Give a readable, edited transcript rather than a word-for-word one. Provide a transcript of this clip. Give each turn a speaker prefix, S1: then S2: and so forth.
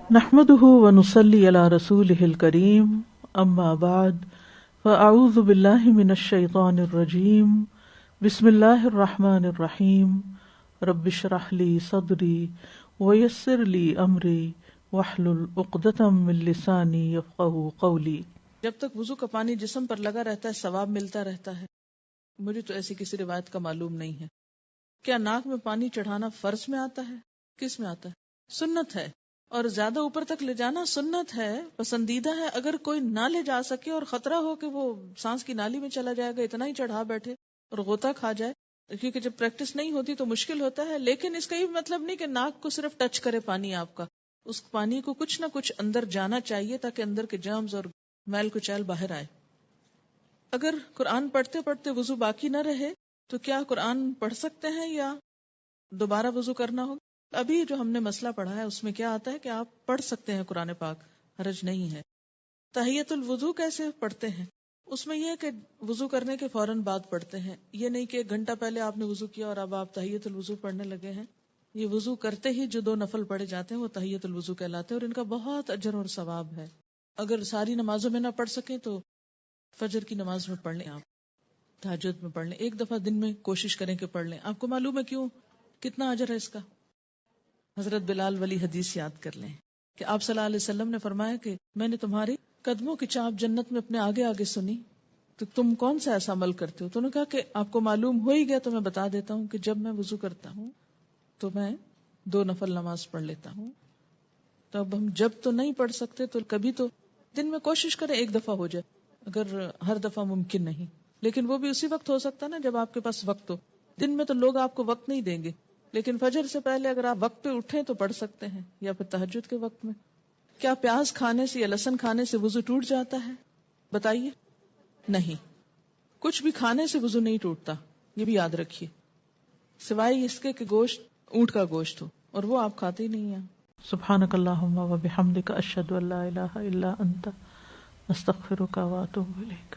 S1: نحمده ونصلي على رسوله الكريم اما بعد فاعوذ بالله من الشيطان الرجيم بسم الله الرحمن الرحيم رب اشرح لي صدري ويسر لي امري واحلل عقدة من لساني يفقهوا قولي۔
S2: جب تک وضو کا پانی جسم پر لگا رہتا ہے ثواب ملتا رہتا ہے۔ مجھے تو ایسی کسی روایت کا معلوم نہیں ہے۔ کیا ناک میں پانی چڑھانا فرض میں آتا ہے؟ کس میں آتا ہے؟ سنت ہے، اور زیادہ اوپر تک لے جانا سنت ہے، پسندیدہ ہے۔ اگر کوئی نہ لے جا سکے اور خطرہ ہو کہ وہ سانس کی نالی میں چلا جائے گا، اتنا ہی چڑھا بیٹھے اور غوطہ کھا جائے، کیونکہ جب پریکٹس نہیں ہوتی تو مشکل ہوتا ہے۔ لیکن اس کا یہ مطلب نہیں کہ ناک کو صرف ٹچ کرے پانی آپ کا، اس پانی کو کچھ نہ کچھ اندر جانا چاہیے تاکہ اندر کے جرمز اور میل کچیل باہر آئے۔ اگر قرآن پڑھتے پڑھتے وضو باقی نہ رہے تو کیا قرآن پڑھ سکتے ہیں یا دوبارہ وضو کرنا ہوگا؟ ابھی جو ہم نے مسئلہ پڑھا ہے اس میں کیا آتا ہے کہ آپ پڑھ سکتے ہیں قرآن پاک، حرج نہیں ہے۔ تحیۃ الوضو کیسے پڑھتے ہیں؟ اس میں یہ کہ وضو کرنے کے فوراً بعد پڑھتے ہیں، یہ نہیں کہ 1 گھنٹہ پہلے آپ نے وضو کیا اور اب آپ تحیۃ الوضو پڑھنے لگے ہیں۔ یہ وضو کرتے ہی جو 2 نفل پڑھے جاتے ہیں وہ تحیۃ الوضو کہلاتے ہیں، اور ان کا بہت اجر اور ثواب ہے۔ اگر ساری نمازوں میں نہ پڑھ سکیں تو فجر کی نماز میں پڑھ لیں، آپ تہجد میں پڑھ لیں، 1 دفعہ دن میں کوشش کریں کہ پڑھ لیں۔ آپ کو معلوم ہے کیوں کتنا اجر ہے اس کا؟ حضرت بلال والی حدیث یاد کر لیں کہ آپ صلی اللہ علیہ وسلم نے فرمایا کہ میں نے تمہاری قدموں کی چاپ جنت میں اپنے آگے آگے سنی، تو تم کون سا ایسا عمل کرتے ہو؟ تو انہوں نے کہا کہ آپ کو معلوم ہو ہی گیا تو میں بتا دیتا ہوں کہ جب میں وضو کرتا ہوں تو میں 2 نفل نماز پڑھ لیتا ہوں۔ تو اب ہم جب تو نہیں پڑھ سکتے تو کبھی تو دن میں کوشش کریں 1 دفعہ ہو جائے، اگر ہر دفعہ ممکن نہیں، لیکن وہ بھی اسی وقت ہو سکتا ہے نا جب آپ کے پاس وقت ہو۔ دن میں تو لوگ آپ کو وقت نہیں دیں گے، لیکن فجر سے پہلے اگر آپ وقت پہ اٹھیں تو پڑھ سکتے ہیں، یا پھر تہجد کے وقت میں۔ کیا پیاز کھانے سے یا لہسن کھانے سے وضو ٹوٹ جاتا ہے؟ بتائیے۔ نہیں، کچھ بھی کھانے سے وضو نہیں ٹوٹتا، یہ بھی یاد رکھیے، سوائے اس کے کہ گوشت اونٹ کا گوشت ہو، اور وہ آپ کھاتے ہی نہیں ہیں۔
S1: سبحانک اللہم و بحمدک اشہد ان لا الہ الا انت استغفرک و اتوب الیک۔